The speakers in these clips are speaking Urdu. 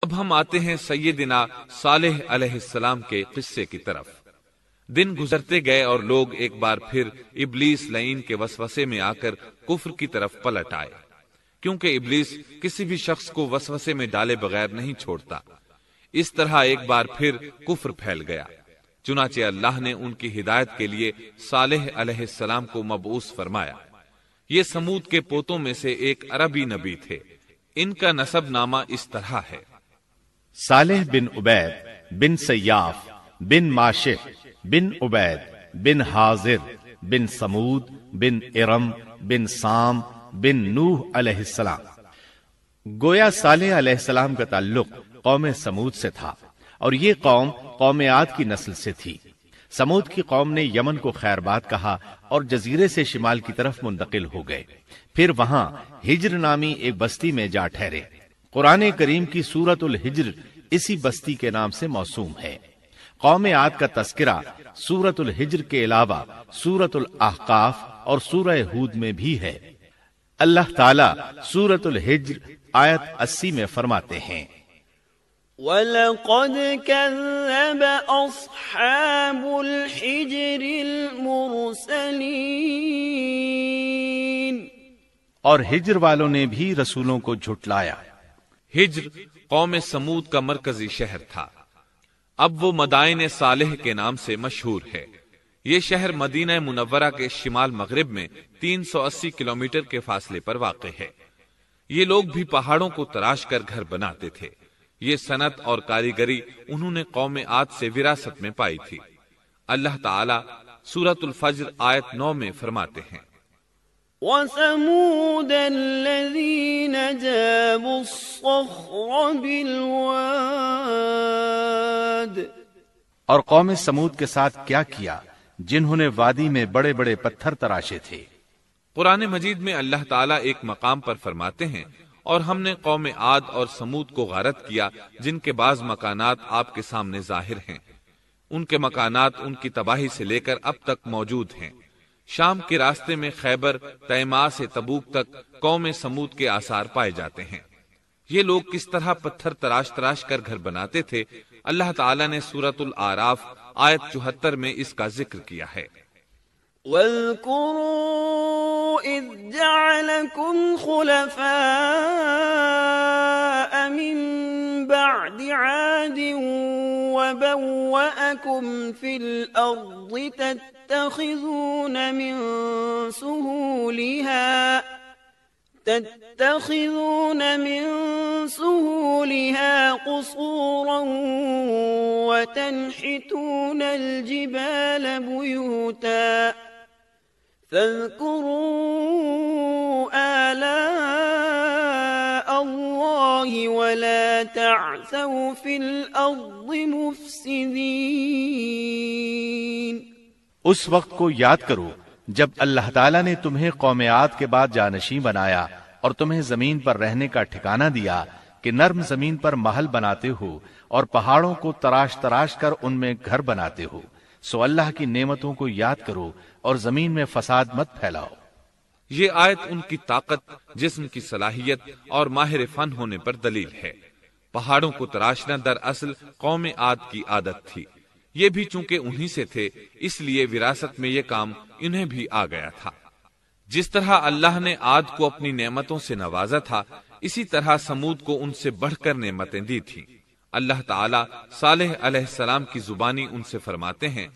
اب ہم آتے ہیں سیدنا صالح علیہ السلام کے قصے کی طرف۔ دن گزرتے گئے اور لوگ ایک بار پھر ابلیس لعین کے وسوسے میں آ کر کفر کی طرف پلٹ آئے، کیونکہ ابلیس کسی بھی شخص کو وسوسے میں ڈالے بغیر نہیں چھوڑتا۔ اس طرح ایک بار پھر کفر پھیل گیا، چنانچہ اللہ نے ان کی ہدایت کے لیے صالح علیہ السلام کو مبعوث فرمایا۔ یہ سمود کے پوتوں میں سے ایک عربی نبی تھے۔ ان کا نسب نامہ اس طرح ہے: صالح بن عبید بن سیاف بن ماشح بن عبید بن حاضر بن سمود بن ارم بن سام بن نوح علیہ السلام۔ گویا صالح علیہ السلام کا تعلق قوم سمود سے تھا، اور یہ قوم عاد کی نسل سے تھی۔ سمود کی قوم نے یمن کو خیر باد کہا اور جزیرے سے شمال کی طرف منتقل ہو گئے، پھر وہاں ہجر نامی ایک بستی میں جا ٹھہرے۔ قرآن کریم کی سورۃ الحجر اسی بستی کے نام سے موسوم ہے۔ قوم عاد کا تذکرہ سورۃ الحجر کے علاوہ سورۃ الاحقاف اور سورہ ہود میں بھی ہے۔ اللہ تعالی سورۃ الحجر آیت 80 میں فرماتے ہیں: وَلَقَدْ كَذَّبَ أَصْحَابُ الْحِجْرِ الْمُرْسَلِينَ، اور ہجر والوں نے بھی رسولوں کو جھٹلایا۔ ہجر قوم سمود کا مرکزی شہر تھا۔ اب وہ مدائن صالح کے نام سے مشہور ہے۔ یہ شہر مدینہ منورہ کے شمال مغرب میں 380 کلومیٹر کے فاصلے پر واقع ہے۔ یہ لوگ بھی پہاڑوں کو تراش کر گھر بناتے تھے۔ یہ صنعت اور کاریگری انہوں نے قوم عاد سے وراثت میں پائی تھی۔ اللہ تعالی سورۃ الفجر آیت 9 میں فرماتے ہیں: وَثَمُودَ الَّذِينَ جَابُوا الصَّخْرَ بِالْوَادِ، اور قوم سمود کے ساتھ کیا کیا جنہوں نے وادی میں بڑے بڑے پتھر تراشے تھے۔ قرآن مجید میں اللہ تعالیٰ ایک مقام پر فرماتے ہیں: اور ہم نے قوم عاد اور سمود کو غارت کیا جن کے بعض مکانات آپ کے سامنے ظاہر ہیں۔ ان کے مکانات ان کی تباہی سے لے کر اب تک موجود ہیں۔ شام کے راستے میں خیبر، تیماء سے تبوک تک قوم سمود کے آثار پائے جاتے ہیں۔ یہ لوگ کس طرح پتھر تراش تراش کر گھر بناتے تھے، اللہ تعالیٰ نے سورۃ الاعراف آیت 74 میں اس کا ذکر کیا ہے۔ وَاذْكُرُوا إِذْ جَعَلَكُمْ خُلَفَاءَ مِنْ بَعْدِ عَادٍ وَبَوَّأَكُمْ فِي الْأَرْضِ تَتَّخِذُونَ مِنْ سُهُولِهَا قُصُورًا وَتَنْحِتُونَ الْجِبَالَ بُيُوتًا فَاذْكُرُوا آلَاءَ اللَّهِ وَلَا تَعْثَوْا فِي الْأَرْضِ مُفْسِدِينَ۔ اس وقت کو یاد کرو جب اللہ تعالیٰ نے تمہیں قوم عاد کے بعد جانشین بنایا اور تمہیں زمین پر رہنے کا ٹھکانہ دیا کہ نرم زمین پر محل بناتے ہو اور پہاڑوں کو تراش تراش کر ان میں گھر بناتے ہو، سو اللہ کی نعمتوں کو یاد کرو اور زمین میں فساد مت پھیلاؤ۔ یہ آیت ان کی طاقت، جسم کی صلاحیت اور ماہر فن ہونے پر دلیل ہے۔ پہاڑوں کو تراشنا دراصل قوم عاد کی عادت تھی۔ یہ بھی چونکہ انہی سے تھے، اس لیے وراثت میں یہ کام انہیں بھی آ گیا تھا۔ جس طرح اللہ نے عاد کو اپنی نعمتوں سے نوازا تھا، اسی طرح سمود کو ان سے بڑھ کر نعمتیں دی تھیں۔ اللہ تعالیٰ صالح علیہ السلام کی زبانی ان سے فرماتے ہیں: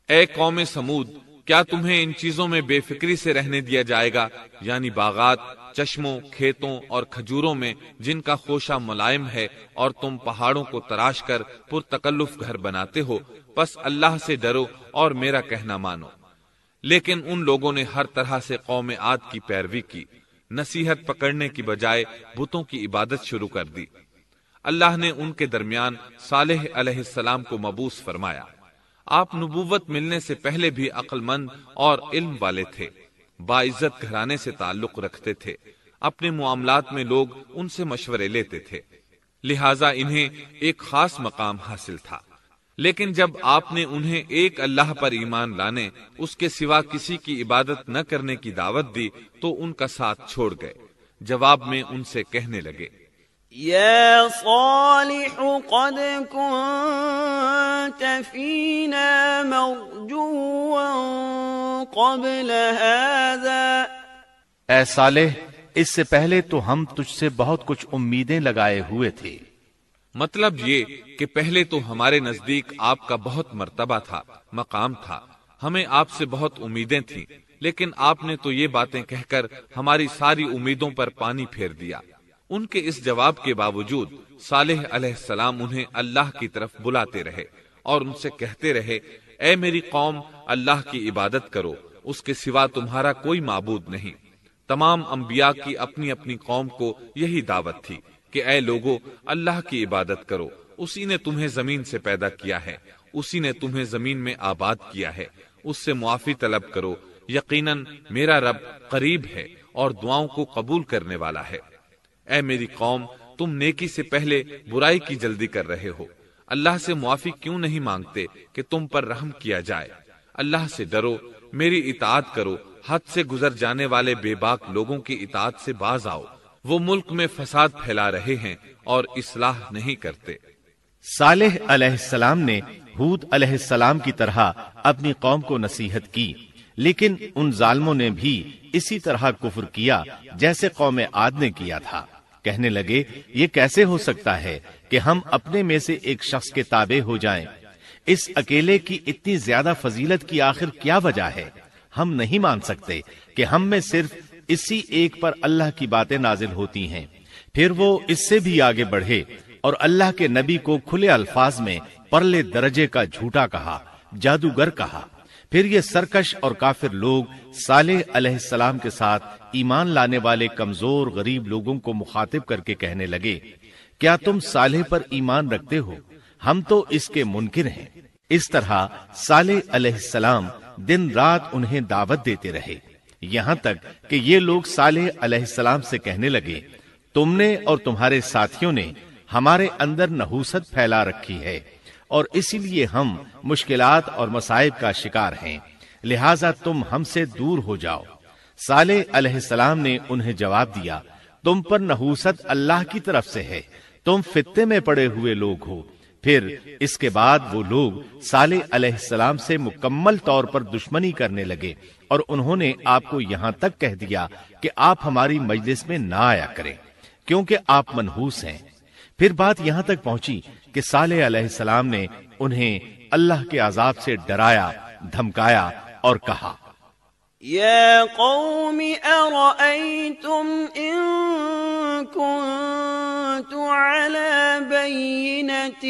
اے قوم سمود، کیا تمہیں ان چیزوں میں بے فکری سے رہنے دیا جائے گا، یعنی باغات، چشموں، کھیتوں اور کھجوروں میں جن کا خوشہ ملائم ہے، اور تم پہاڑوں کو تراش کر پرتکلف گھر بناتے ہو؟ پس اللہ سے ڈرو اور میرا کہنا مانو۔ لیکن ان لوگوں نے ہر طرح سے قوم عاد کی پیروی کی، نصیحت پکڑنے کی بجائے بتوں کی عبادت شروع کر دی۔ اللہ نے ان کے درمیان صالح علیہ السلام کو مبعوث فرمایا۔ آپ نبوت ملنے سے پہلے بھی عقل مند اور علم والے تھے، باعزت گھرانے سے تعلق رکھتے تھے، اپنے معاملات میں لوگ ان سے مشورے لیتے تھے، لہٰذا انہیں ایک خاص مقام حاصل تھا۔ لیکن جب آپ نے انہیں ایک اللہ پر ایمان لانے، اس کے سوا کسی کی عبادت نہ کرنے کی دعوت دی تو ان کا ساتھ چھوڑ گئے۔ جواب میں ان سے کہنے لگے: يا صالح قد كنت فينا مرجوا قبل هذا. اے صالح، اس سے پہلے تو ہم تجھ سے بہت کچھ امیدیں لگائے ہوئے تھے. مطلب یہ کہ پہلے تو ہمارے نزدیک آپ کا بہت مرتبہ تھا، مقام تھا، ہمیں آپ سے بہت امیدیں تھیں، لیکن آپ نے تو یہ باتیں کہہ کر ہماری ساری امیدوں پر پانی پھیر دیا. ان کے اس جواب کے باوجود صالح علیہ السلام انہیں اللہ کی طرف بلاتے رہے اور ان سے کہتے رہے، اے میری قوم، اللہ کی عبادت کرو، اس کے سوا تمہارا کوئی معبود نہیں. تمام انبیاء کی اپنی اپنی قوم کو یہی دعوت تھی کہ اے لوگو، اللہ کی عبادت کرو، اسی نے تمہیں زمین سے پیدا کیا ہے، اسی نے تمہیں زمین میں آباد کیا ہے، اس سے معافی طلب کرو، یقیناً میرا رب قریب ہے اور دعاؤں کو قبول کرنے والا ہے. اے میری قوم، تم نیکی سے پہلے برائی کی جلدی کر رہے ہو. اللہ سے معافی کیوں نہیں مانگتے کہ تم پر رحم کیا جائے؟ اللہ سے ڈرو، میری اطاعت کرو، حد سے گزر جانے والے بے باک لوگوں کی اطاعت سے باز آؤ. وہ ملک میں فساد پھیلا رہے ہیں اور اصلاح نہیں کرتے. صالح علیہ السلام نے ہود علیہ السلام کی طرح اپنی قوم کو نصیحت کی، لیکن ان ظالموں نے بھی اسی طرح کفر کیا جیسے قوم عاد نے کیا تھا. کہنے لگے، یہ کیسے ہو سکتا ہے کہ ہم اپنے میں سے ایک شخص کے تابع ہو جائیں؟ اس اکیلے کی اتنی زیادہ فضیلت کی آخر کیا وجہ ہے؟ ہم نہیں مان سکتے کہ ہم میں صرف اسی ایک پر اللہ کی باتیں نازل ہوتی ہیں. پھر وہ اس سے بھی آگے بڑھے اور اللہ کے نبی کو کھلے الفاظ میں پرلے درجے کا جھوٹا کہا، جادوگر کہا. پھر یہ سرکش اور کافر لوگ صالح علیہ السلام کے ساتھ ایمان لانے والے کمزور غریب لوگوں کو مخاطب کر کے کہنے لگے، کیا تم صالح پر ایمان رکھتے ہو؟ ہم تو اس کے منکر ہیں. اس طرح صالح علیہ السلام دن رات انہیں دعوت دیتے رہے، یہاں تک کہ یہ لوگ صالح علیہ السلام سے کہنے لگے، تم نے اور تمہارے ساتھیوں نے ہمارے اندر نحوست پھیلا رکھی ہے اور اسی لیے ہم مشکلات اور مصائب کا شکار ہیں، لہٰذا تم ہم سے دور ہو جاؤ. صالح علیہ السلام نے انہیں جواب دیا، تم پر نحوست اللہ کی طرف سے ہے، تم فتنے میں پڑے ہوئے لوگ ہو. پھر اس کے بعد وہ لوگ صالح علیہ السلام سے مکمل طور پر دشمنی کرنے لگے اور انہوں نے آپ کو یہاں تک کہہ دیا کہ آپ ہماری مجلس میں نہ آیا کریں کیونکہ آپ منحوس ہیں. پھر بات یہاں تک پہنچی کہ صالح علیہ السلام نے انہیں اللہ کے عذاب سے ڈرایا، دھمکایا اور کہا، يا قوم أرأيتم إن كنت على بينة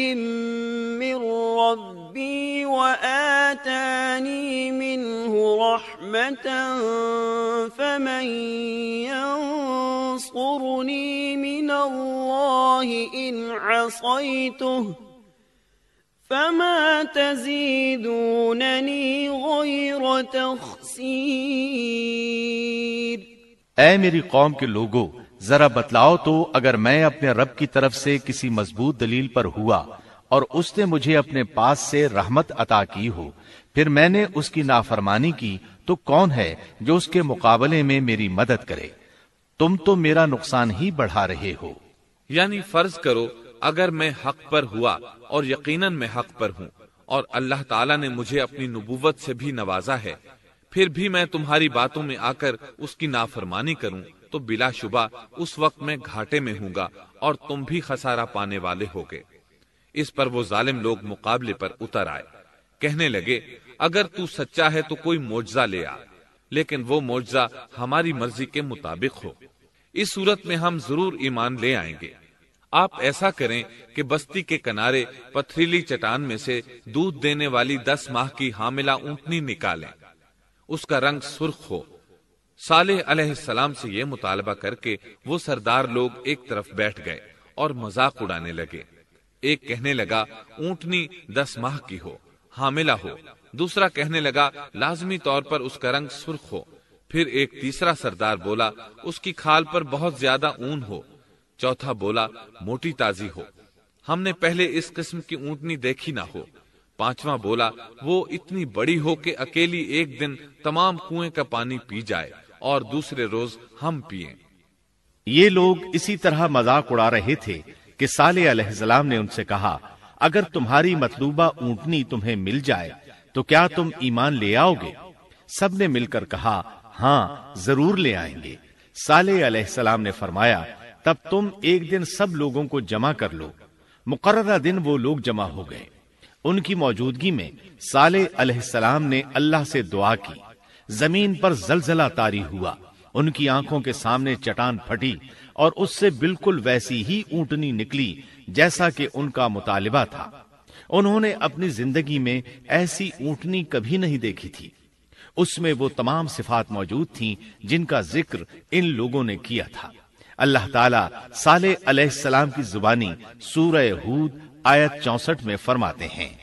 من ربي وآتاني منه رحمة فمن ينصرني من الله إن عصيته فما تزيدونني غير تخسير. اے میری قوم کے لوگو، ذرا بتلاؤ تو، اگر میں اپنے رب کی طرف سے کسی مضبوط دلیل پر ہوا اور اس نے مجھے اپنے پاس سے رحمت عطا کی ہو، پھر میں نے اس کی نافرمانی کی، تو کون ہے جو اس کے مقابلے میں میری مدد کرے؟ تم تو میرا نقصان ہی بڑھا رہے ہو. یعنی فرض کرو اگر میں حق پر ہوا اور یقیناً میں حق پر ہوں اور اللہ تعالیٰ نے مجھے اپنی نبوت سے بھی نوازا ہے، پھر بھی میں تمہاری باتوں میں آ کر اس کی نافرمانی کروں تو بلا شبہ اس وقت میں گھاٹے میں ہوں گا اور تم بھی خسارہ پانے والے ہوگے. اس پر وہ ظالم لوگ مقابلے پر اتر آئے، کہنے لگے، اگر تو سچا ہے تو کوئی معجزہ لے آ، لیکن وہ معجزہ ہماری مرضی کے مطابق ہو، اس صورت میں ہم ضرور ایمان لے آئیں گے. آپ ایسا کریں کہ بستی کے کنارے پتھریلی چٹان میں سے دودھ دینے والی 10 ماہ کی حاملہ اونٹنی نکالیں، اس کا رنگ سرخ ہو. صالح علیہ السلام سے یہ مطالبہ کر کے وہ سردار لوگ ایک طرف بیٹھ گئے اور مذاق اڑانے لگے. ایک کہنے لگا اونٹنی 10 ماہ کی ہو، حاملہ ہو. دوسرا کہنے لگا لازمی طور پر اس کا رنگ سرخ ہو. پھر ایک تیسرا سردار بولا اس کی کھال پر بہت زیادہ اون ہو. چوتھا بولا موٹی تازی ہو، ہم نے پہلے اس قسم کی اونٹنی دیکھی نہ ہو. پانچواں بولا وہ اتنی بڑی ہو کہ اکیلی ایک دن تمام کنویں کا پانی پی جائے اور دوسرے روز ہم پئیں. یہ لوگ اسی طرح مذاق اڑا رہے تھے کہ صالح علیہ السلام نے ان سے کہا، اگر تمہاری مطلوبہ اونٹنی تمہیں مل جائے تو کیا تم ایمان لے آؤ گے؟ سب نے مل کر کہا، ہاں ضرور لے آئیں گے۔ صالح علیہ السلام نے فرمایا، تب تم ایک دن سب لوگوں کو جمع کر لو۔ مقررہ دن وہ لوگ جمع ہو گئے۔ ان کی موجودگی میں صالح علیہ السلام نے اللہ سے دعا کی۔ زمین پر زلزلہ طاری ہوا، ان کی آنکھوں کے سامنے چٹان پھٹی اور اس سے بالکل ویسی ہی اونٹنی نکلی جیسا کہ ان کا مطالبہ تھا۔ انہوں نے اپنی زندگی میں ایسی اونٹنی کبھی نہیں دیکھی تھی۔ اس میں وہ تمام صفات موجود تھیں جن کا ذکر ان لوگوں نے کیا تھا۔ اللہ تعالیٰ صالح علیہ السلام کی زبانی سورہ ہود آیت 64 میں فرماتے ہیں،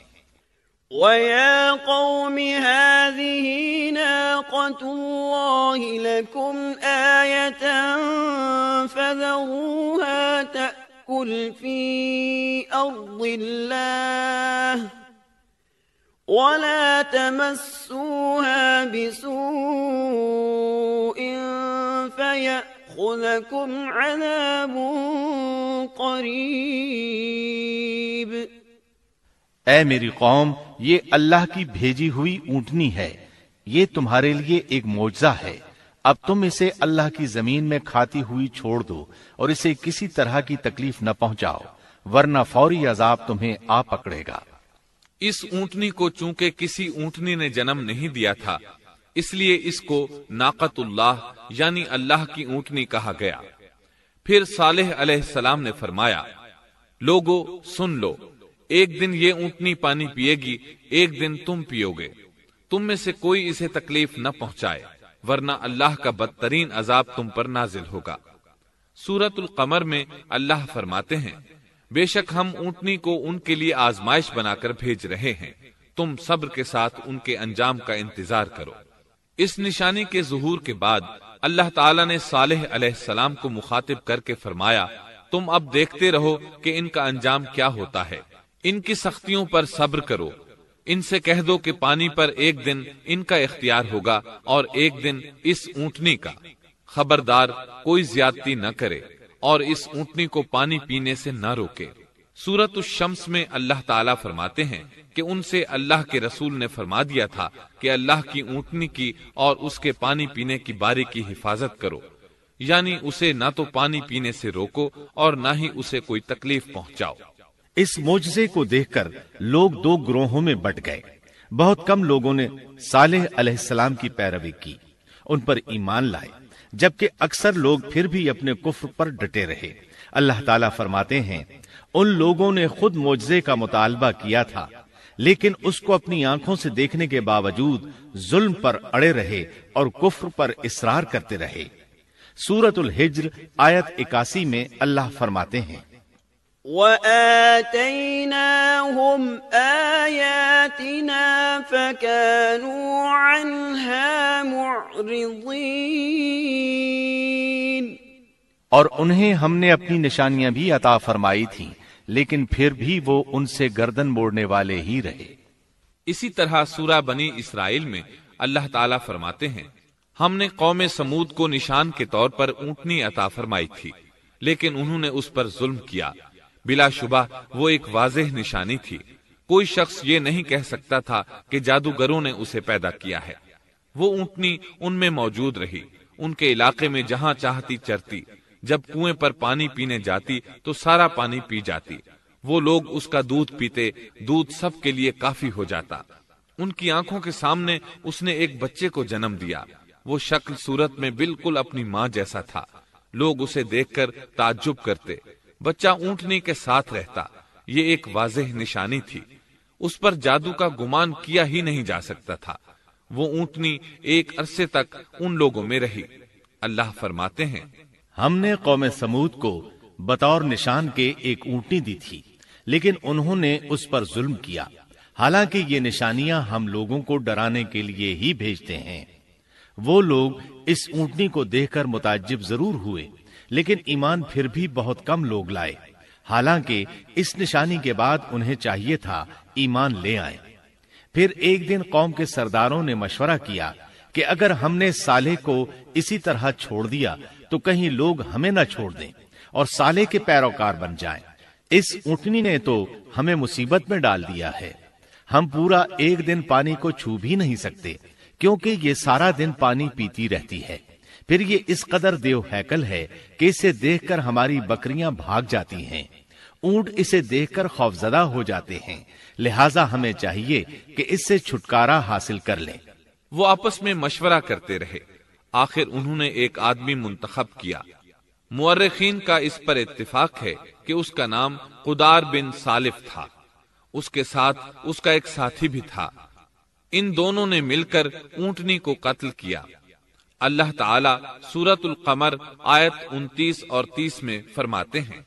وَيَا قَوْمِ هَٰذِهِ نَاقَةُ اللَّهِ لَكُمْ آيَةً فَذَرُوهَا تَأْكُلْ فِي أَرْضِ اللَّهِ وَلَا تَمَسُّوهَا بِسُوءٍ فَيَأْخُذَكُمْ عَذَابٌ قَرِيبٌ۔ اے میری قوم، یہ اللہ کی بھیجی ہوئی اونٹنی ہے، یہ تمہارے لیے ایک معجزہ ہے۔ اب تم اسے اللہ کی زمین میں کھاتی ہوئی چھوڑ دو اور اسے کسی طرح کی تکلیف نہ پہنچاؤ، ورنہ فوری عذاب تمہیں آ پکڑے گا۔ اس اونٹنی کو چونکہ کسی اونٹنی نے جنم نہیں دیا تھا، اس لیے اس کو ناقۃ اللہ یعنی اللہ کی اونٹنی کہا گیا۔ پھر صالح علیہ السلام نے فرمایا، لوگو سن لو، ایک دن یہ اونٹنی پانی پیے گی، ایک دن تم پیو گے، تم میں سے کوئی اسے تکلیف نہ پہنچائے، ورنہ اللہ کا بدترین عذاب تم پر نازل ہوگا۔ سورۃ القمر میں اللہ فرماتے ہیں، بے شک ہم اونٹنی کو ان کے لیے آزمائش بنا کر بھیج رہے ہیں، تم صبر کے ساتھ ان کے انجام کا انتظار کرو۔ اس نشانی کے ظہور کے بعد اللہ تعالیٰ نے صالح علیہ السلام کو مخاطب کر کے فرمایا، تم اب دیکھتے رہو کہ ان کا انجام کیا ہوتا ہے، ان کی سختیوں پر صبر کرو، ان سے کہہ دو کہ پانی پر ایک دن ان کا اختیار ہوگا اور ایک دن اس اونٹنی کا، خبردار کوئی زیادتی نہ کرے اور اس اونٹنی کو پانی پینے سے نہ روکے۔ سورۃ الشمس میں اللہ تعالیٰ فرماتے ہیں کہ ان سے اللہ کے رسول نے فرما دیا تھا کہ اللہ کی اونٹنی کی اور اس کے پانی پینے کی باری کی حفاظت کرو، یعنی اسے نہ تو پانی پینے سے روکو اور نہ ہی اسے کوئی تکلیف پہنچاؤ۔ اس معجزے کو دیکھ کر لوگ دو گروہوں میں بٹ گئے۔ بہت کم لوگوں نے صالح علیہ السلام کی پیروی کی، ان پر ایمان لائے، جبکہ اکثر لوگ پھر بھی اپنے کفر پر ڈٹے رہے۔ اللہ تعالیٰ فرماتے ہیں، ان لوگوں نے خود معجزے کا مطالبہ کیا تھا، لیکن اس کو اپنی آنکھوں سے دیکھنے کے باوجود ظلم پر اڑے رہے اور کفر پر اصرار کرتے رہے۔ سورۃ الحجر آیت 81 میں اللہ فرماتے ہیں، وَآتَيْنَاهُمْ آيَاتِنَا فَكَانُوا عَنْهَا مُعْرِضِينَ، اور انہیں ہم نے اپنی نشانیاں بھی عطا فرمائی تھیں، لیکن پھر بھی وہ ان سے گردن موڑنے والے ہی رہے۔ اسی طرح سورہ بنی اسرائیل میں اللہ تعالیٰ فرماتے ہیں، ہم نے قوم سمود کو نشان کے طور پر اونٹنی عطا فرمائی تھی، لیکن انہوں نے اس پر ظلم کیا۔ بلا شبہ وہ ایک واضح نشانی تھی، کوئی شخص یہ نہیں کہہ سکتا تھا کہ جادوگروں نے اسے پیدا کیا ہے۔ وہ اونٹنی ان میں موجود رہی، ان کے علاقے میں جہاں چاہتی چرتی، جب کنویں پر پانی پینے جاتی تو سارا پانی پی جاتی، وہ لوگ اس کا دودھ پیتے، دودھ سب کے لیے کافی ہو جاتا۔ ان کی آنکھوں کے سامنے اس نے ایک بچے کو جنم دیا، وہ شکل صورت میں بالکل اپنی ماں جیسا تھا، لوگ اسے دیکھ کر تعجب کرتے۔ بچہ اونٹنی کے ساتھ رہتا، یہ ایک واضح نشانی تھی، اس پر جادو کا گمان کیا ہی نہیں جا سکتا تھا۔ وہ اونٹنی ایک عرصے تک ان لوگوں میں رہی۔ اللہ فرماتے ہیں، ہم نے قوم سمود کو بطور نشان کے ایک اونٹنی دی تھی، لیکن انہوں نے اس پر ظلم کیا، حالانکہ یہ نشانیاں ہم لوگوں کو ڈرانے کے لیے ہی بھیجتے ہیں۔ وہ لوگ اس اونٹنی کو دیکھ کر متعجب ضرور ہوئے، لیکن ایمان پھر بھی بہت کم لوگ لائے، حالانکہ اس نشانی کے بعد انہیں چاہیے تھا ایمان لے آئیں۔ پھر ایک دن قوم کے سرداروں نے مشورہ کیا کہ اگر ہم نے صالح کو اسی طرح چھوڑ دیا تو کہیں لوگ ہمیں نہ چھوڑ دیں اور صالح کے پیروکار بن جائیں۔ اس اونٹنی نے تو ہمیں مصیبت میں ڈال دیا ہے، ہم پورا ایک دن پانی کو چھو بھی نہیں سکتے، کیونکہ یہ سارا دن پانی پیتی رہتی ہے۔ پھر یہ اس قدر دیو ہیکل ہے کہ اسے دیکھ کر ہماری بکریاں بھاگ جاتی ہیں، اونٹ اسے دیکھ کر خوفزدہ ہو جاتے ہیں، لہٰذا ہمیں چاہیے کہ اس سے چھٹکارا حاصل کر لیں۔ وہ آپس میں مشورہ کرتے رہے، آخر انہوں نے ایک آدمی منتخب کیا۔ مورخین کا اس پر اتفاق ہے کہ اس کا نام قدار بن سالف تھا، اس کے ساتھ اس کا ایک ساتھی بھی تھا۔ ان دونوں نے مل کر اونٹنی کو قتل کیا۔ اللہ تعالیٰ سورۃ القمر آیت 29 اور 30 میں فرماتے ہیں،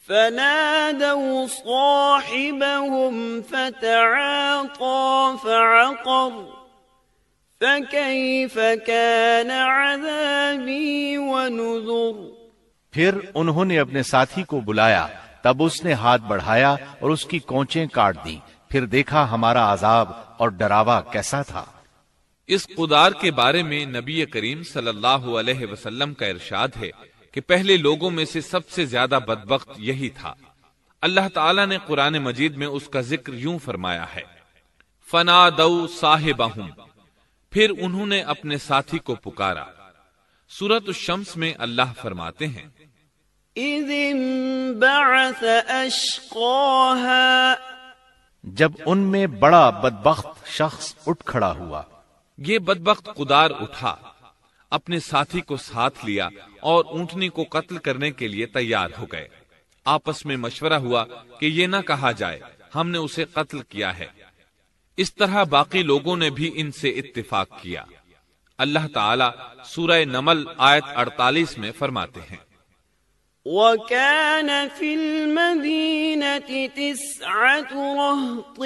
فنادوا صاحبهم فتعاطى فعقر فكيف كان عذابي ونذر۔ پھر انہوں نے اپنے ساتھی کو بلایا، تب اس نے ہاتھ بڑھایا اور اس کی کونچیں کاٹ دیں، پھر دیکھا ہمارا عذاب اور ڈراوا کیسا تھا۔ اس قدار کے بارے میں نبی کریم صلی اللہ علیہ وسلم کا ارشاد ہے کہ پہلے لوگوں میں سے سب سے زیادہ بدبخت یہی تھا۔ اللہ تعالیٰ نے قرآن مجید میں اس کا ذکر یوں فرمایا ہے، فنادوا صاحبہم، پھر انہوں نے اپنے ساتھی کو پکارا۔ سورۃ الشمس میں اللہ فرماتے ہیں، اذ انبعث اشقاها، جب ان میں بڑا بدبخت شخص اٹھ کھڑا ہوا۔ یہ بدبخت قدار اٹھا، اپنے ساتھی کو ساتھ لیا اور اونٹنی کو قتل کرنے کے لیے تیار ہو گئے۔ آپس میں مشورہ ہوا کہ یہ نہ کہا جائے ہم نے اسے قتل کیا ہے۔ اس طرح باقی لوگوں نے بھی ان سے اتفاق کیا۔ اللہ تعالیٰ سورہ نمل آیت 48 میں فرماتے ہیں، وَكَانَ فِي الْمَدِينَةِ 9 رَهْطٍ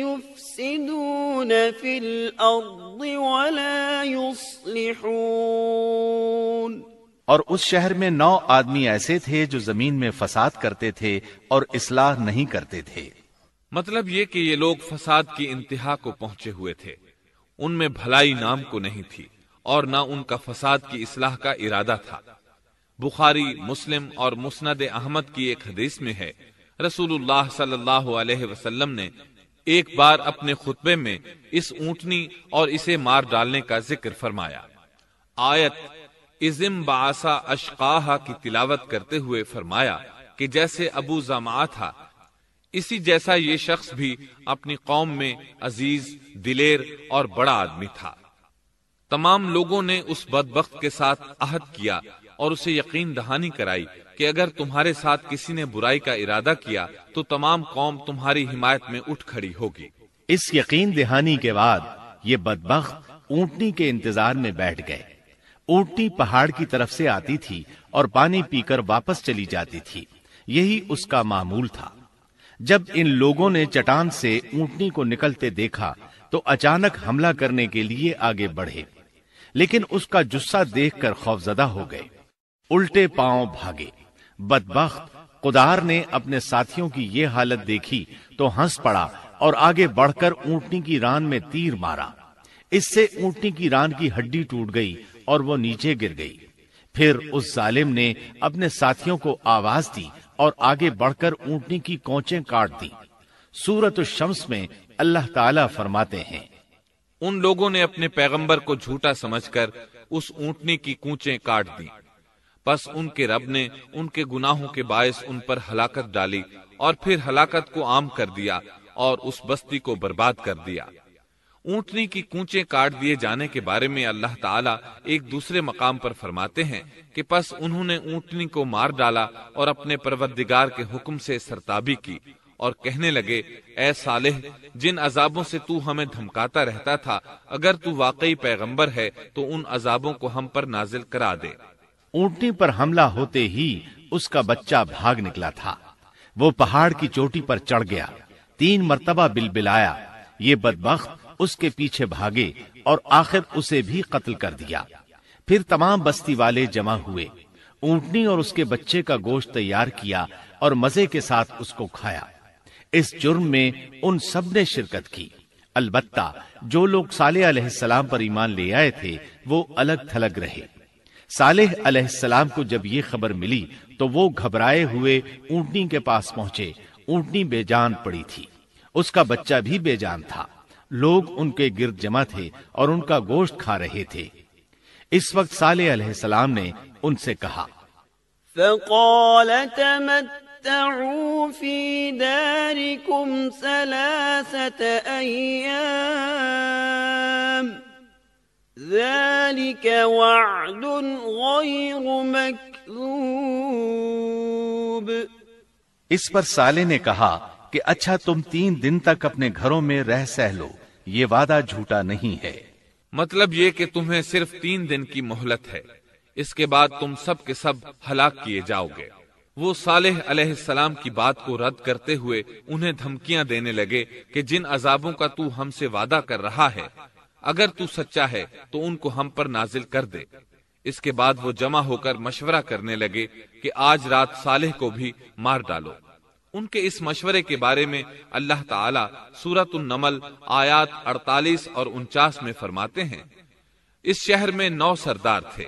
يُفْسِدُونَ فِي الْأَرْضِ وَلَا يُصْلِحُونَ۔ اور اس شہر میں 9 آدمی ایسے تھے جو زمین میں فساد کرتے تھے اور اصلاح نہیں کرتے تھے۔ مطلب یہ کہ یہ لوگ فساد کی انتہا کو پہنچے ہوئے تھے، ان میں بھلائی نام کو نہیں تھی اور نہ ان کا فساد کی اصلاح کا ارادہ تھا۔ بخاری، مسلم اور مسند احمد کی ایک حدیث میں ہے، رسول اللہ صلی اللہ علیہ وسلم نے ایک بار اپنے خطبے میں اس اونٹنی اور اسے مار ڈالنے کا ذکر فرمایا۔ آیت اذم بعثا اشقاہا کی تلاوت کرتے ہوئے فرمایا کہ جیسے ابو زمعہ تھا، اسی جیسا یہ شخص بھی اپنی قوم میں عزیز، دلیر اور بڑا آدمی تھا۔ تمام لوگوں نے اس بدبخت کے ساتھ عہد کیا اور اسے یقین دہانی کرائی کہ اگر تمہارے ساتھ کسی نے برائی کا ارادہ کیا تو تمام قوم تمہاری حمایت میں اٹھ کھڑی ہوگی۔ اس یقین دہانی کے بعد یہ بدبخت اونٹنی کے انتظار میں بیٹھ گئے۔ اونٹنی پہاڑ کی طرف سے آتی تھی اور پانی پی کر واپس چلی جاتی تھی، یہی اس کا معمول تھا۔ جب ان لوگوں نے چٹان سے اونٹنی کو نکلتے دیکھا تو اچانک حملہ کرنے کے لیے آگے بڑھے، لیکن اس کا جثہ دیکھ کر خوفزدہ ہو گئے، الٹے پاؤں بھاگے۔ بدبخت قدار نے اپنے ساتھیوں کی یہ حالت دیکھی تو ہنس پڑا اور آگے بڑھ کر اونٹنی کی ران میں تیر مارا۔ اس سے اونٹنی کی ران کی ہڈی ٹوٹ گئی اور وہ نیچے گر گئی۔ پھر اس ظالم نے اپنے ساتھیوں کو آواز دی اور آگے بڑھ کر اونٹنی کی کونچیں کاٹ دی۔ سورۃ الشمس میں اللہ تعالیٰ فرماتے ہیں، ان لوگوں نے اپنے پیغمبر کو جھوٹا سمجھ کر اس اونٹنی کی کونچیں کاٹ دی، پس ان کے رب نے ان کے گناہوں کے باعث ان پر ہلاکت ڈالی اور پھر ہلاکت کو عام کر دیا اور اس بستی کو برباد کر دیا۔ اونٹنی کی کونچیں کاٹ دیے جانے کے بارے میں اللہ تعالیٰ ایک دوسرے مقام پر فرماتے ہیں کہ پس انہوں نے اونٹنی کو مار ڈالا اور اپنے پروردگار کے حکم سے سرتابی کی اور کہنے لگے، اے صالح، جن عذابوں سے تو ہمیں دھمکاتا رہتا تھا، اگر تو واقعی پیغمبر ہے تو ان عذابوں کو ہم پر نازل کرا دے۔ اونٹنی پر حملہ ہوتے ہی اس کا بچہ بھاگ نکلا تھا۔ وہ پہاڑ کی چوٹی پر چڑھ گیا، 3 مرتبہ بلبلایا۔ یہ بدبخت اس کے پیچھے بھاگے اور آخر اسے بھی قتل کر دیا۔ پھر تمام بستی والے جمع ہوئے، اونٹنی اور اس کے بچے کا گوشت تیار کیا اور مزے کے ساتھ اس کو کھایا۔ اس جرم میں ان سب نے شرکت کی، البتہ جو لوگ صالح علیہ السلام پر ایمان لے آئے تھے وہ الگ تھلگ رہے۔ صالح علیہ السلام کو جب یہ خبر ملی تو وہ گھبرائے ہوئے اونٹنی کے پاس پہنچے۔ اونٹنی بے جان پڑی تھی، اس کا بچہ بھی بے جان تھا۔ لوگ ان کے گرد جمع تھے اور ان کا گوشت کھا رہے تھے۔ اس وقت صالح علیہ السلام نے ان سے کہا، فقال تمتعوا في داركم 3 أيام ذلك وعد غير مكذوب۔ اس پر صالح نے کہا کہ اچھا تم 3 دن تک اپنے گھروں میں رہ سہ لو، یہ وعدہ جھوٹا نہیں ہے۔ مطلب یہ کہ تمہیں صرف 3 دن کی مہلت ہے، اس کے بعد تم سب کے سب ہلاک کیے جاؤ گے۔ وہ صالح علیہ السلام کی بات کو رد کرتے ہوئے انہیں دھمکیاں دینے لگے کہ جن عذابوں کا تو ہم سے وعدہ کر رہا ہے، اگر تو سچا ہے تو ان کو ہم پر نازل کر دے۔ اس کے بعد وہ جمع ہو کر مشورہ کرنے لگے کہ آج رات صالح کو بھی مار ڈالو۔ ان کے اس مشورے کے بارے میں اللہ تعالی سورۃ النمل آیات 48 اور 49 میں فرماتے ہیں، اس شہر میں 9 سردار تھے،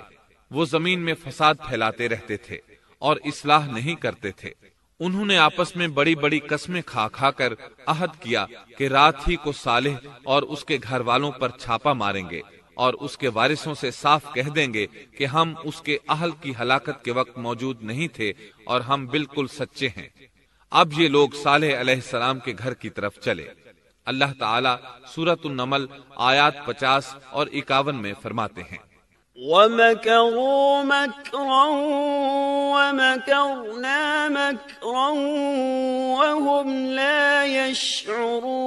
وہ زمین میں فساد پھیلاتے رہتے تھے اور اصلاح نہیں کرتے تھے۔ انہوں نے آپس میں بڑی بڑی قسمیں کھا کھا کر عہد کیا کہ رات ہی کو صالح اور اس کے گھر والوں پر چھاپا ماریں گے اور اس کے وارثوں سے صاف کہہ دیں گے کہ ہم اس کے اہل کی ہلاکت کے وقت موجود نہیں تھے اور ہم بالکل سچے ہیں۔ اب یہ لوگ صالح علیہ السلام کے گھر کی طرف چلے۔ اللہ تعالیٰ سورۃ النمل آیات 50 اور 51 میں فرماتے ہیں، وَمَكَرُوا مَكْرًا وَمَكَرْنَا مَكْرًا وَهُمْ لَا يَشْعُرُونَ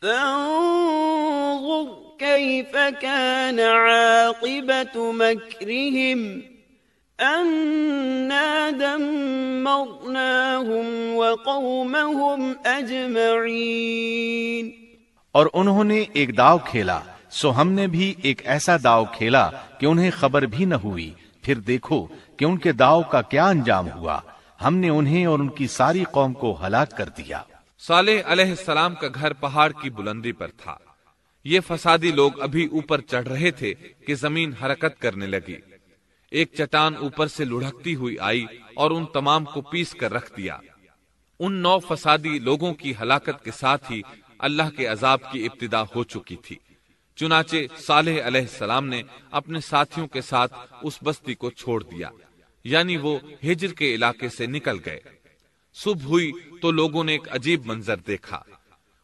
فَانظُرْ كَيْفَ كَانَ عَاقِبَةُ مَكْرِهِمْ أَنَّا دَمَّرْنَاهُمْ وَقَوْمَهُمْ أَجْمَعِينَ۔ اور انہوں نے ایک داؤ کھیلا، سو ہم نے بھی ایک ایسا داؤ کھیلا کہ انہیں خبر بھی نہ ہوئی۔ پھر دیکھو کہ ان کے داؤ کا کیا انجام ہوا، ہم نے انہیں اور ان کی ساری قوم کو ہلاک کر دیا۔ صالح علیہ السلام کا گھر پہاڑ کی بلندی پر تھا۔ یہ فسادی لوگ ابھی اوپر چڑھ رہے تھے کہ زمین حرکت کرنے لگی۔ ایک چٹان اوپر سے لڑھکتی ہوئی آئی اور ان تمام کو پیس کر رکھ دیا۔ ان 9 فسادی لوگوں کی ہلاکت کے ساتھ ہی اللہ کے عذاب کی ابتدا ہو چکی تھی۔ چنانچہ صالح علیہ السلام نے اپنے ساتھیوں کے ساتھ اس بستی کو چھوڑ دیا، یعنی وہ ہجر کے علاقے سے نکل گئے۔ صبح ہوئی تو لوگوں نے ایک عجیب منظر دیکھا۔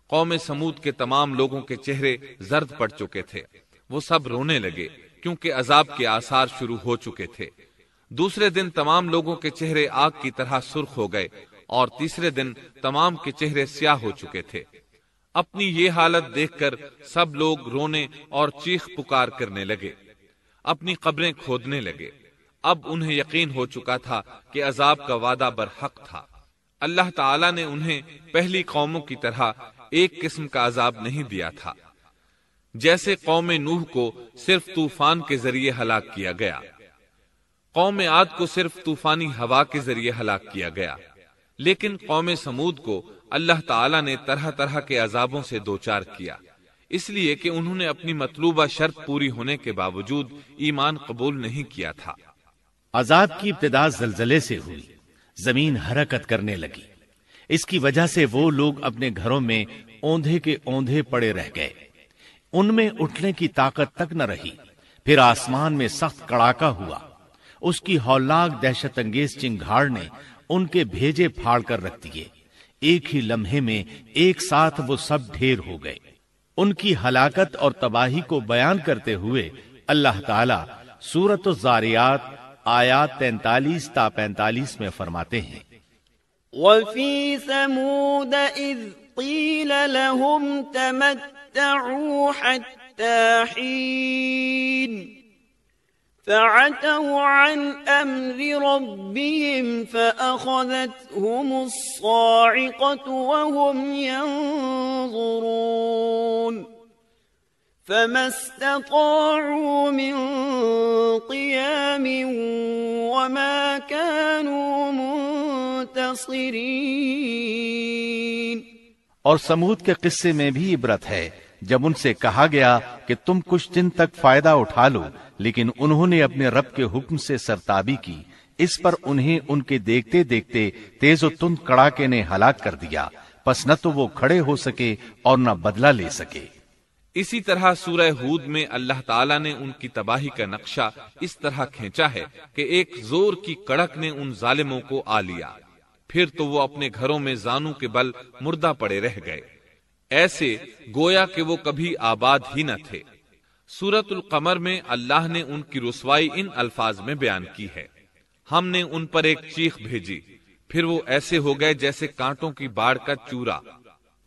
قوم سمود کے تمام لوگوں کے چہرے زرد پڑ چکے تھے، وہ سب رونے لگے کیونکہ عذاب کے آثار شروع ہو چکے تھے۔ دوسرے دن تمام لوگوں کے چہرے آگ کی طرح سرخ ہو گئے اور تیسرے دن تمام کے چہرے سیاہ ہو چکے تھے۔ اپنی یہ حالت دیکھ کر سب لوگ رونے اور چیخ پکار کرنے لگے، اپنی قبریں کھودنے لگے۔ اب انہیں یقین ہو چکا تھا کہ عذاب کا وعدہ برحق تھا۔ اللہ تعالیٰ نے انہیں پہلی قوموں کی طرح ایک قسم کا عذاب نہیں دیا تھا، جیسے قوم نوح کو صرف طوفان کے ذریعے ہلاک کیا گیا، قوم عاد کو صرف طوفانی ہوا کے ذریعے ہلاک کیا گیا، لیکن قوم سمود کو اللہ تعالیٰ نے طرح طرح کے عذابوں سے دوچار کیا، اس لیے کہ انہوں نے اپنی مطلوبہ شرط پوری ہونے کے باوجود ایمان قبول نہیں کیا تھا۔ عذاب کی ابتدا زلزلے سے ہوئی، زمین حرکت کرنے لگی۔ اس کی وجہ سے وہ لوگ اپنے گھروں میں اوندھے کے اوندھے پڑے رہ گئے، ان میں اٹھنے کی طاقت تک نہ رہی۔ پھر آسمان میں سخت کڑاکا ہوا، اس کی ہولناک دہشت انگیز چنگھاڑ نے ان کے بھیجے پھاڑ کر رکھ دیے۔ ایک ہی لمحے میں ایک ساتھ وہ سب ڈھیر ہو گئے۔ ان کی ہلاکت اور تباہی کو بیان کرتے ہوئے اللہ تعالی سورۃ الزاریات آیات 43 تا 45 میں فرماتے ہیں، وَفِي ثَمُودَ إِذْ قِيلَ لَهُمْ تَمَتَّعُوا حَتَّى حِينٍ فَعَتَوْا عَنْ أَمْرِ رَبِّهِمْ فَأَخَذَتْهُمُ الصَّاعِقَةُ وَهُمْ يَنظُرُونَ فَمَا اسْتَطَاعُوا مِنْ قِيَامٍ وَمَا كَانُوا مُنْتَصِرِينَ۔ اور سمود کے قصے میں بھی عبرت ہے، جب ان سے کہا گیا کہ تم کچھ دن تک فائدہ اٹھا لو، لیکن انہوں نے اپنے رب کے حکم سے سرتابی کی، اس پر انہیں ان کے دیکھتے دیکھتے تیز و تند کڑاکے نے ہلاک کر دیا، پس نہ تو وہ کھڑے ہو سکے اور نہ بدلہ لے سکے۔ اسی طرح سورہ ہود میں اللہ تعالیٰ نے ان کی تباہی کا نقشہ اس طرح کھینچا ہے کہ ایک زور کی کڑک نے ان ظالموں کو آ لیا، پھر تو وہ اپنے گھروں میں زانوں کے بل مردہ پڑے رہ گئے، ایسے گویا کہ وہ کبھی آباد ہی نہ تھے۔ سورۃ القمر میں اللہ نے ان کی رسوائی ان الفاظ میں بیان کی ہے: ہم نے ان پر ایک چیخ بھیجی، پھر وہ ایسے ہو گئے جیسے کانٹوں کی باڑ کا چورا۔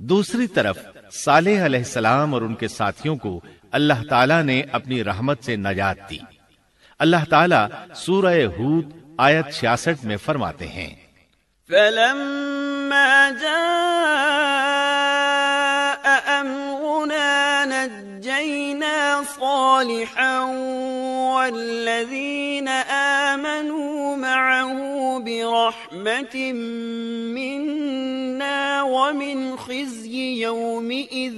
دوسری طرف صالح علیہ السلام اور ان کے ساتھیوں کو اللہ تعالیٰ نے اپنی رحمت سے نجات دی۔ اللہ تعالیٰ سورہ ہود آیت 66 میں فرماتے ہیں: فَلَمَّا جَاءَ أَمْرُنَا نَجَّيْنَا صَالِحًا وَالَّذِينَ آمَنُوا مَعَهُ بِرَحْمَةٍ مِنَّا وَمِنْ خِزْيِ يَوْمِئِذٍ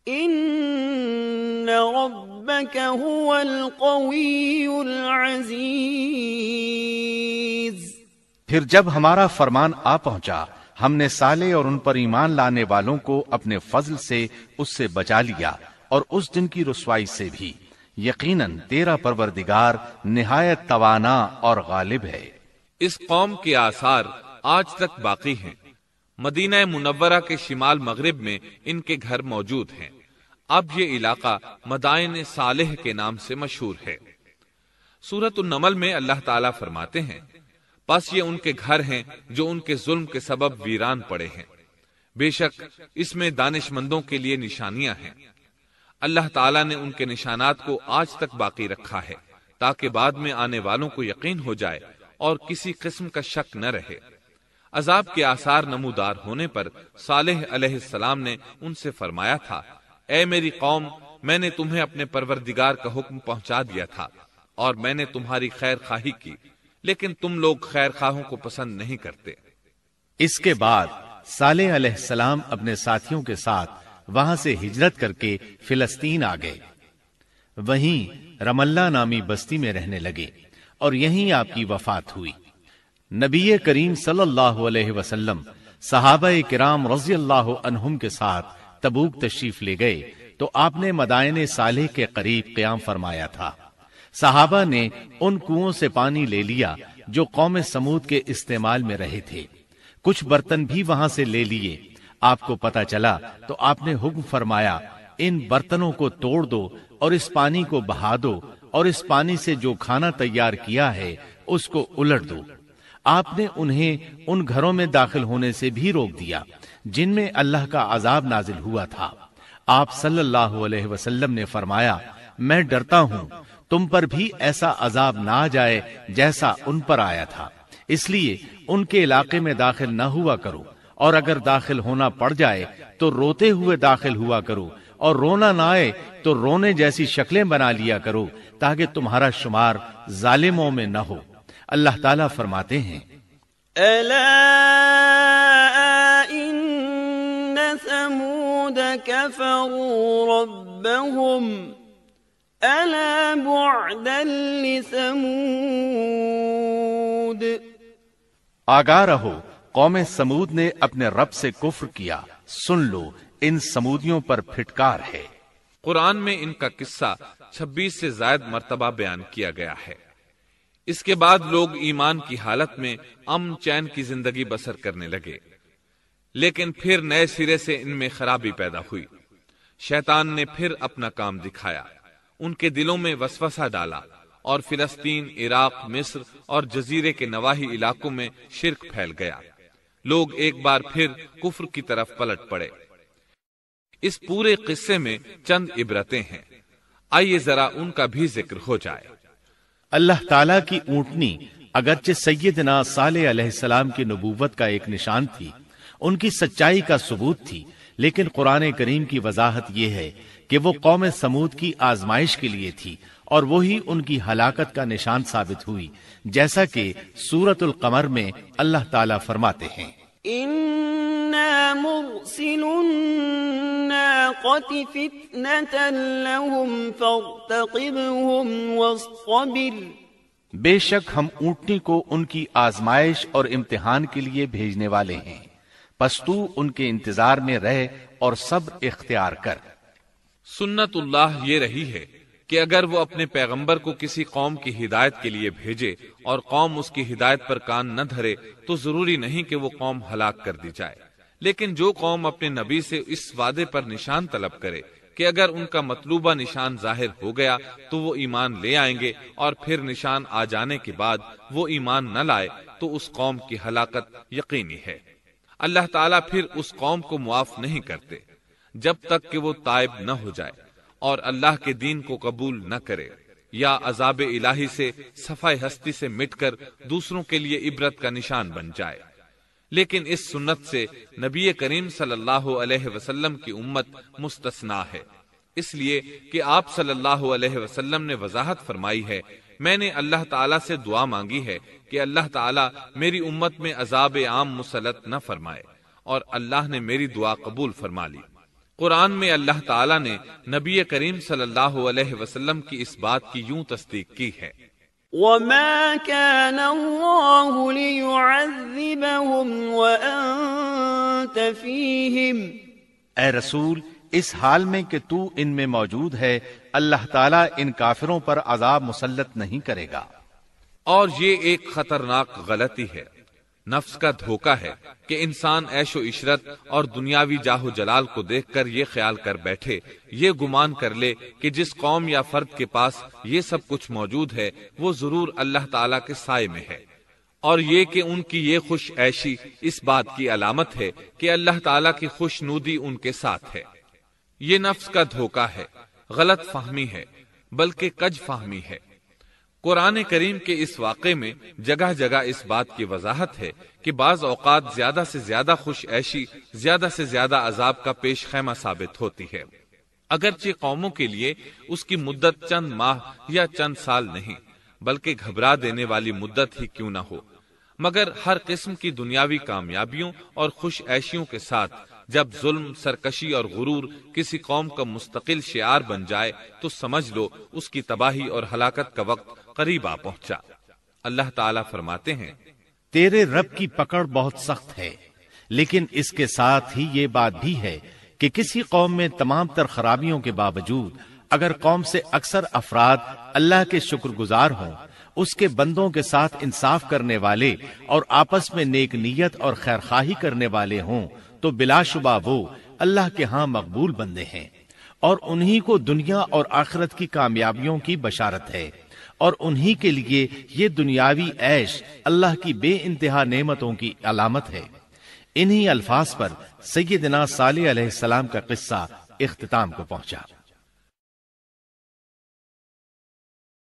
إِنَّ رَبَّكَ هُوَ الْقَوِيُّ الْعَزِيزُ۔ پھر جب ہمارا فرمان آ پہنچا، ہم نے صالح اور ان پر ایمان لانے والوں کو اپنے فضل سے اس سے بچا لیا اور اس دن کی رسوائی سے بھی۔ یقیناً تیرا پروردگار نہایت توانا اور غالب ہے۔ اس قوم کے آثار آج تک باقی ہیں۔ مدینہ منورہ کے شمال مغرب میں ان کے گھر موجود ہیں۔ اب یہ علاقہ مدائن صالح کے نام سے مشہور ہے۔ سورۃ النمل میں اللہ تعالیٰ فرماتے ہیں: پس یہ ان کے گھر ہیں جو ان کے ظلم کے سبب ویران پڑے ہیں، بے شک اس میں دانش مندوں کے لیے نشانیاں ہیں۔ اللہ تعالیٰ نے ان کے نشانات کو آج تک باقی رکھا ہے تاکہ بعد میں آنے والوں کو یقین ہو جائے اور کسی قسم کا شک نہ رہے۔ عذاب کے آثار نمودار ہونے پر صالح علیہ السلام نے ان سے فرمایا تھا: اے میری قوم، میں نے تمہیں اپنے پروردگار کا حکم پہنچا دیا تھا اور میں نے تمہاری خیر خواہی کی، لیکن تم لوگ خیر خواہوں کو پسند نہیں کرتے۔ اس کے بعد صالح علیہ السلام اپنے ساتھیوں کے ساتھ وہاں سے ہجرت کر کے فلسطین آ گئے، وہیں رملہ نامی بستی میں رہنے لگے اور یہیں آپ کی وفات ہوئی۔ نبی کریم صلی اللہ علیہ وسلم صحابہ کرام رضی اللہ عنہم کے ساتھ تبوک تشریف لے گئے تو آپ نے مدائن صالح کے قریب قیام فرمایا تھا۔ صحابہ نے ان کنووں سے پانی لے لیا جو قوم سمود کے استعمال میں رہے تھے، کچھ برتن بھی وہاں سے لے لیے۔ آپ کو پتہ چلا تو آپ نے حکم فرمایا: ان برتنوں کو توڑ دو اور اس پانی کو بہا دو، اور اس پانی سے جو کھانا تیار کیا ہے اس کو الٹ دو۔ آپ نے انہیں ان گھروں میں داخل ہونے سے بھی روک دیا جن میں اللہ کا عذاب نازل ہوا تھا۔ آپ صلی اللہ علیہ وسلم نے فرمایا: میں ڈرتا ہوں تم پر بھی ایسا عذاب نہ آ جائے جیسا ان پر آیا تھا، اس لیے ان کے علاقے میں داخل نہ ہوا کرو، اور اگر داخل ہونا پڑ جائے تو روتے ہوئے داخل ہوا کرو، اور رونا نہ آئے تو رونے جیسی شکلیں بنا لیا کرو تاکہ تمہارا شمار ظالموں میں نہ ہو۔ اللہ تعالیٰ فرماتے ہیں: ألا إن ثمود كفروا ربهم ألا بعدا لثمود۔ آگاہ رہو، قوم سمود نے اپنے رب سے کفر کیا، سن لو ان سمودیوں پر پھٹکار ہے۔ قرآن میں ان کا قصہ 26 سے زائد مرتبہ بیان کیا گیا ہے۔ اس کے بعد لوگ ایمان کی حالت میں امن چین کی زندگی بسر کرنے لگے، لیکن پھر نئے سرے سے ان میں خرابی پیدا ہوئی۔ شیطان نے پھر اپنا کام دکھایا، ان کے دلوں میں وسوسہ ڈالا اور فلسطین، عراق، مصر اور جزیرے کے نواحی علاقوں میں شرک پھیل گیا۔ لوگ ایک بار پھر کفر کی طرف پلٹ پڑے۔ اس پورے قصے میں چند عبرتیں ہیں، آئیے ذرا ان کا بھی ذکر ہو جائے۔ اللہ تعالیٰ کی اونٹنی اگرچہ سیدنا صالح علیہ السلام کی نبوت کا ایک نشان تھی، ان کی سچائی کا ثبوت تھی، لیکن قرآن کریم کی وضاحت یہ ہے کہ وہ قوم سمود کی آزمائش کے لیے تھی اور وہی ان کی ہلاکت کا نشان ثابت ہوئی، جیسا کہ سورۃ القمر میں اللہ تعالیٰ فرماتے ہیں: إن إنا مرسل الناقة فتنة لهم فارتقبهم واصطبر بے شک ہم اونٹنی کو ان کی آزمائش اور امتحان کے لیے بھیجنے والے ہیں، پس تو ان کے انتظار میں رہ اور صبر اختیار کر۔ سنت اللہ یہ رہی ہے کہ اگر وہ اپنے پیغمبر کو کسی قوم کی ہدایت کے لیے بھیجے اور قوم اس کی ہدایت پر کان نہ دھرے تو ضروری نہیں کہ وہ قوم ہلاک کر دی جائے، لیکن جو قوم اپنے نبی سے اس وعدے پر نشان طلب کرے کہ اگر ان کا مطلوبہ نشان ظاہر ہو گیا تو وہ ایمان لے آئیں گے اور پھر نشان آ جانے کے بعد وہ ایمان نہ لائے تو اس قوم کی ہلاکت یقینی ہے۔ اللہ تعالیٰ پھر اس قوم کو معاف نہیں کرتے جب تک کہ وہ تائب نہ ہو جائے اور اللہ کے دین کو قبول نہ کرے یا عذاب الہی سے صفائے ہستی سے مٹ کر دوسروں کے لیے عبرت کا نشان بن جائے۔ لیکن اس سنت سے نبی کریم صلی اللہ علیہ وسلم کی امت مستثنا ہے، اس لیے کہ آپ صلی اللہ علیہ وسلم نے وضاحت فرمائی ہے، میں نے اللہ تعالیٰ سے دعا مانگی ہے کہ اللہ تعالیٰ میری امت میں عذاب عام مسلط نہ فرمائے، اور اللہ نے میری دعا قبول فرما لی۔ قرآن میں اللہ تعالیٰ نے نبی کریم صلی اللہ علیہ وسلم کی اس بات کی یوں تصدیق کی ہے، وما كان الله ليعذبهم وأنت فيهم اے رسول اس حال میں کہ تو ان میں موجود ہے اللہ تعالیٰ ان کافروں پر عذاب مسلط نہیں کرے گا۔ اور یہ ایک خطرناک غلطی ہے، نفس کا دھوکہ ہے کہ انسان عیش و عشرت اور دنیاوی جاہ و جلال کو دیکھ کر یہ خیال کر بیٹھے، یہ گمان کر لے کہ جس قوم یا فرد کے پاس یہ سب کچھ موجود ہے وہ ضرور اللہ تعالیٰ کے سائے میں ہے، اور یہ کہ ان کی یہ خوش عیشی اس بات کی علامت ہے کہ اللہ تعالیٰ کی خوش نودی ان کے ساتھ ہے۔ یہ نفس کا دھوکہ ہے، غلط فہمی ہے، بلکہ کج فہمی ہے۔ قرآن کریم کے اس واقعے میں جگہ جگہ اس بات کی وضاحت ہے کہ بعض اوقات زیادہ سے زیادہ خوش عیشی زیادہ سے زیادہ عذاب کا پیش خیمہ ثابت ہوتی ہے، اگرچہ قوموں کے لیے اس کی مدت چند ماہ یا چند سال نہیں بلکہ گھبرا دینے والی مدت ہی کیوں نہ ہو، مگر ہر قسم کی دنیاوی کامیابیوں اور خوش عیشیوں کے ساتھ جب ظلم، سرکشی اور غرور کسی قوم کا مستقل شعار بن جائے تو سمجھ لو اس کی تباہی اور ہلاکت کا وقت قریب آ پہنچا۔ اللہ تعالیٰ فرماتے ہیں، تیرے رب کی پکڑ بہت سخت ہے، لیکن اس کے ساتھ ہی یہ بات بھی ہے کہ کسی قوم میں تمام تر خرابیوں کے باوجود اگر قوم سے اکثر افراد اللہ کے شکر گزار ہوں، اس کے بندوں کے ساتھ انصاف کرنے والے اور آپس میں نیک نیت اور خیرخواہی کرنے والے ہوں تو بلا شبہ وہ اللہ کے ہاں مقبول بندے ہیں، اور انہی کو دنیا اور آخرت کی کامیابیوں کی بشارت ہے، اور انہی کے لیے یہ دنیاوی عیش اللہ کی بے انتہا نعمتوں کی علامت ہے۔ انہی الفاظ پر سیدنا صالح علیہ السلام کا قصہ اختتام کو پہنچا۔